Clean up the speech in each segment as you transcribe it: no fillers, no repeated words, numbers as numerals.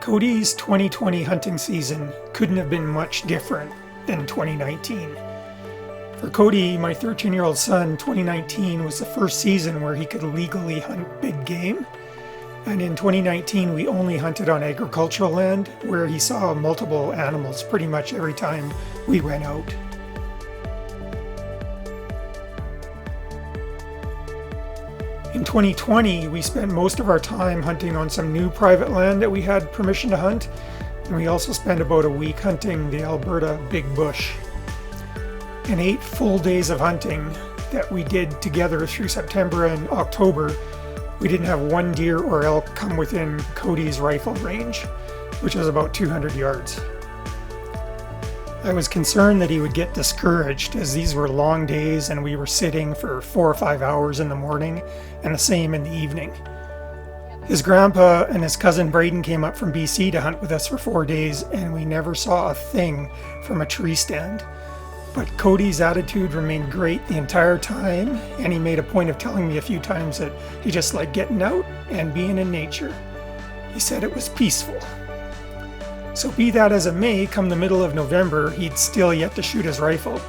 Cody's 2020 hunting season couldn't have been much different than 2019. For Cody, my 13-year-old son, 2019 was the first season where he could legally hunt big game. And in 2019, we only hunted on agricultural land, where he saw multiple animals pretty much every time we went out. In 2020, we spent most of our time hunting on some new private land that we had permission to hunt, and we also spent about a week hunting the Alberta Big Bush. In 8 full days of hunting that we did together through September and October, we didn't have one deer or elk come within Cody's rifle range, which was about 200 yards. I was concerned that he would get discouraged, as these were long days and we were sitting for 4 or 5 hours in the morning and the same in the evening. His grandpa and his cousin Braden came up from BC to hunt with us for 4 days, and we never saw a thing from a tree stand. But Cody's attitude remained great the entire time, and he made a point of telling me a few times that he just liked getting out and being in nature. He said it was peaceful. So be that as it may, come the middle of November, he'd still yet to shoot his rifle,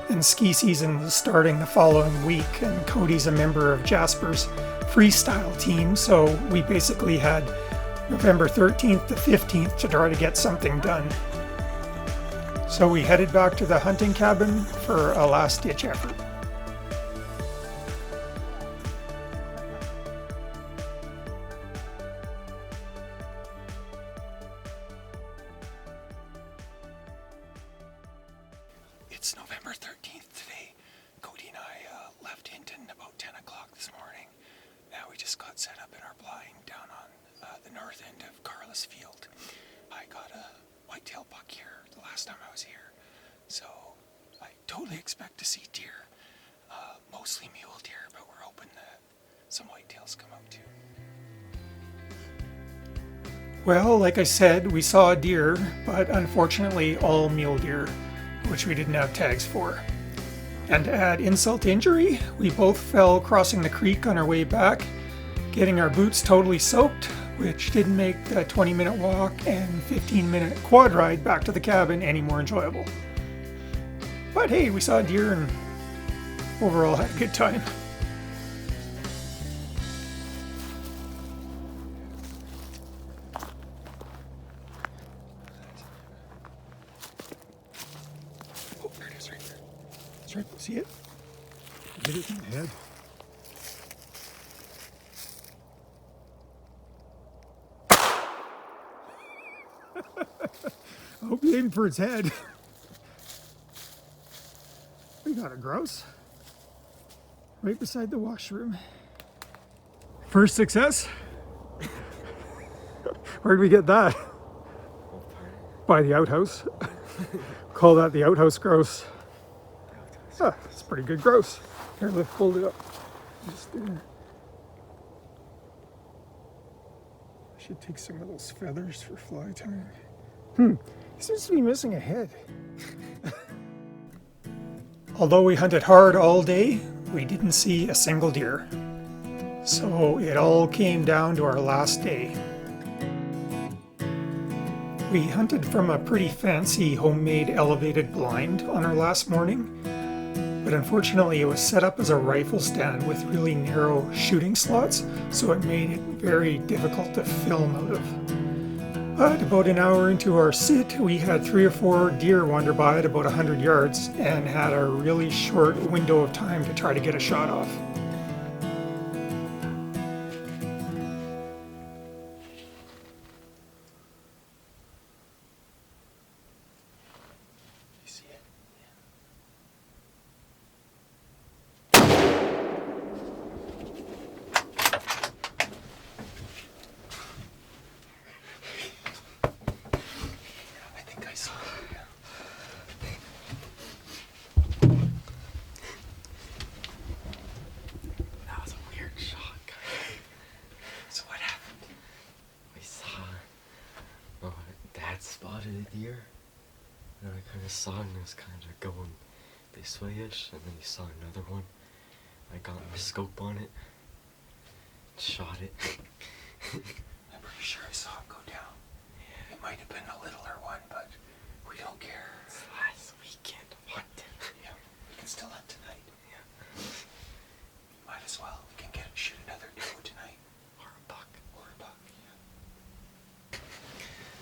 and ski season was starting the following week, and Cody's a member of Jasper's freestyle team, so we basically had November 13th to 15th to try to get something done. So we headed back to the hunting cabin for a last-ditch effort. It's November 13th today. Cody and I left Hinton about 10 o'clock this morning. Now we just got set up in our blind down on the north end of Carless Field. I got a whitetail buck here the last time I was here, so I totally expect to see deer. Mostly mule deer, but we're hoping that some whitetails come out too. Well, like I said, we saw a deer, but unfortunately all mule deer, which we didn't have tags for. And to add insult to injury, we both fell crossing the creek on our way back, getting our boots totally soaked, which didn't make the 20-minute walk and 15-minute quad ride back to the cabin any more enjoyable. But hey, we saw a deer and overall had a good time. Oh, there it is right there. That's right, see it? Get it in the head. I hope you aim for its head. We got a grouse right beside the washroom. First success? Where'd we get that? By the outhouse. Call that the outhouse grouse. Ah, it's a pretty good grouse. Here, let's hold it up. Just there. I should take some of those feathers for fly time. He seems to be missing a head. Although we hunted hard all day, we didn't see a single deer. So it all came down to our last day. We hunted from a pretty fancy homemade elevated blind on our last morning, but unfortunately it was set up as a rifle stand with really narrow shooting slots, so it made it very difficult to film out of. But about an hour into our sit, we had 3 or 4 deer wander by at about 100 yards and had a really short window of time to try to get a shot off. You see it? spotted a deer, and I kind of saw him, and it was kind of going this way-ish, and then he saw another one. I got my scope on it, shot it. I'm pretty sure I saw it go down. might have been a littler one, but we don't care. It's last weekend hunt. Yeah, we can still hunt tonight. Yeah. Might as well. We can shoot another doe tonight. Or a buck. Yeah.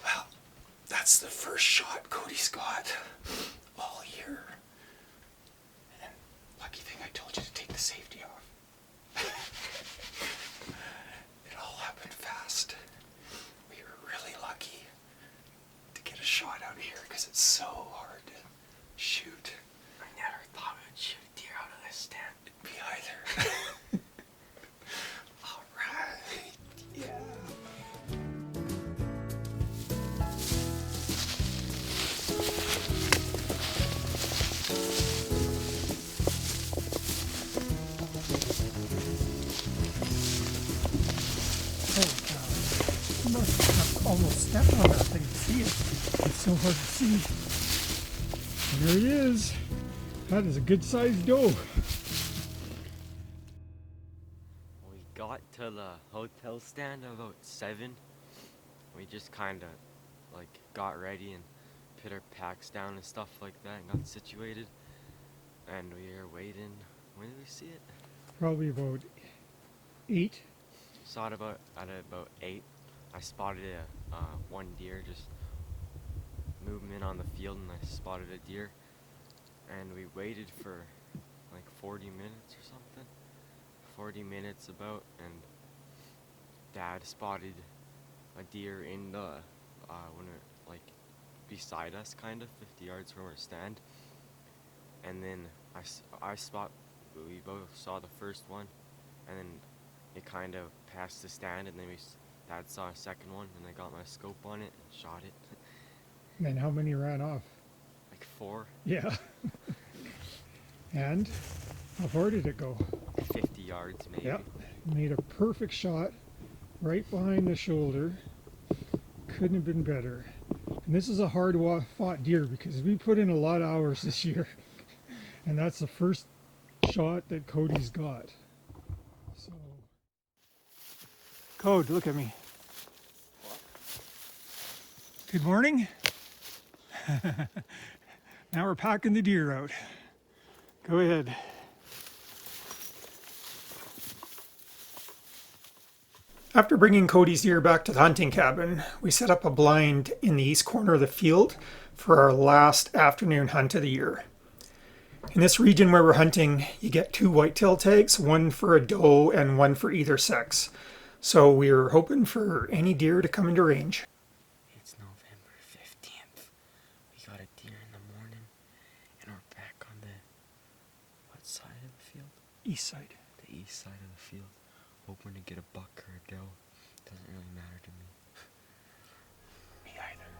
Well, that's the first shot Cody's got all year. And lucky thing I told you to take the safety off. It all happened fast. We were really lucky to get a shot out here because it's so hard to shoot. I never thought we would shoot a deer out of this stand. Me either. All right. Yeah. You must have almost stepped on that thing to see it. It's so hard to see. There it is. That is a good sized doe. We got to the hotel stand about 7. We just kind of like got ready and put our packs down and stuff like that and got situated. And we were waiting. When did we see it? Probably about 8. Saw it at about 8. I spotted one deer just moving on the field, and I spotted a deer. And we waited for like 40 minutes or something. 40 minutes about, and Dad spotted a deer in the when we're like beside us, kind of 50 yards from our stand. And then we both saw the first one, and then it kind of passed the stand, and then Dad saw a second one, and I got my scope on it and shot it. And how many ran off? Like 4. Yeah. And how far did it go? 50 yards maybe. Yep. Made a perfect shot right behind the shoulder. Couldn't have been better. And this is a hard fought deer because we put in a lot of hours this year. And that's the first shot that Cody's got. So, Cody, look at me. Good morning. Now we're packing the deer out. Go ahead. After bringing Cody's deer back to the hunting cabin, we set up a blind in the east corner of the field for our last afternoon hunt of the year. In this region where we're hunting, you get 2 whitetail tags, one for a doe and one for either sex. So we were hoping for any deer to come into range. It's November 15th. We got a deer in the morning, and we're back on the what side of the field? East side. The east side of the field. Hoping to get a buck or a doe. Doesn't really matter to me. Me either.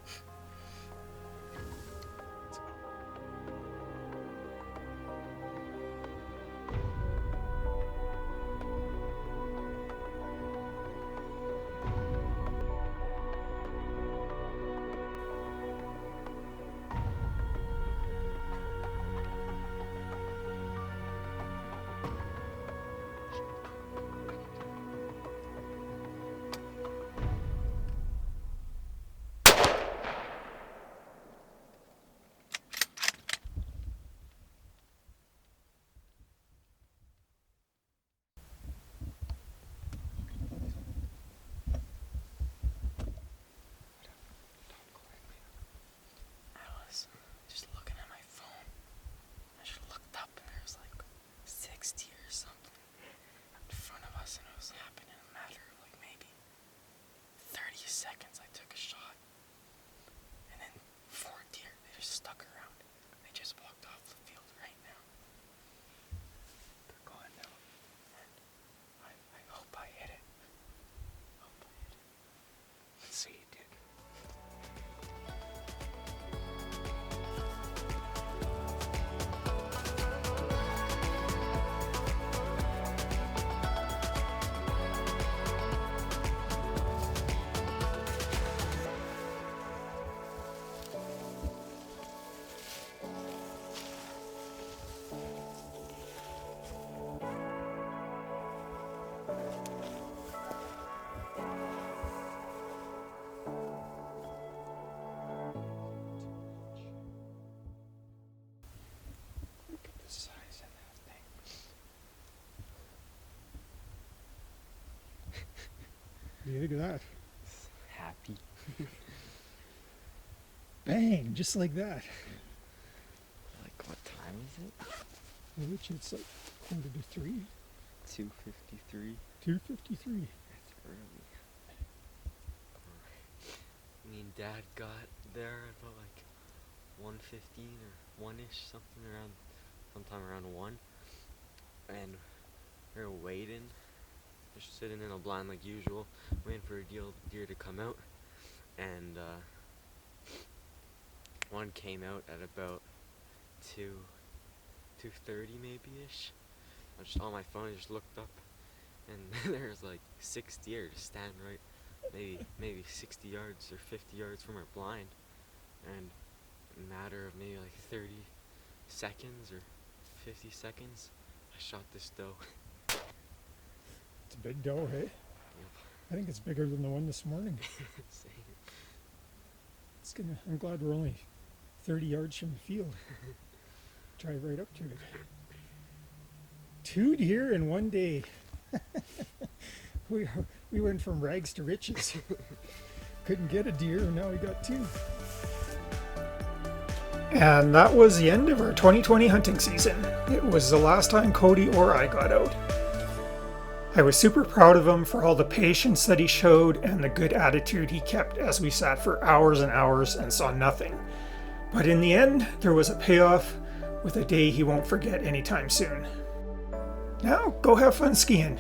What do you think of that? Happy. Bang, just like that. Like, what time is it? Which it's like 2:45. 2:53. 2:53. That's early. Me and Dad got there about like 1:15 or 1-ish, sometime around 1. And we were waiting, just sitting in a blind like usual, waiting for a deer to come out. And one came out at about 2:30 maybe-ish. I just on my phone, I just looked up, and there's like 6 deer just standing right, maybe 60 yards or 50 yards from our blind. And in a matter of maybe like 30 seconds or 50 seconds, I shot this doe. It's a big doe, hey? Yep. I think it's bigger than the one this morning. Same. I'm glad we're only 30 yards from the field. Drive right up to it. 2 deer in one day. we went from rags to riches. Couldn't get a deer, and now we got 2. And that was the end of our 2020 hunting season. It was the last time Cody or I got out. I was super proud of him for all the patience that he showed and the good attitude he kept as we sat for hours and hours and saw nothing. But in the end, there was a payoff with a day he won't forget anytime soon. Now, go have fun skiing.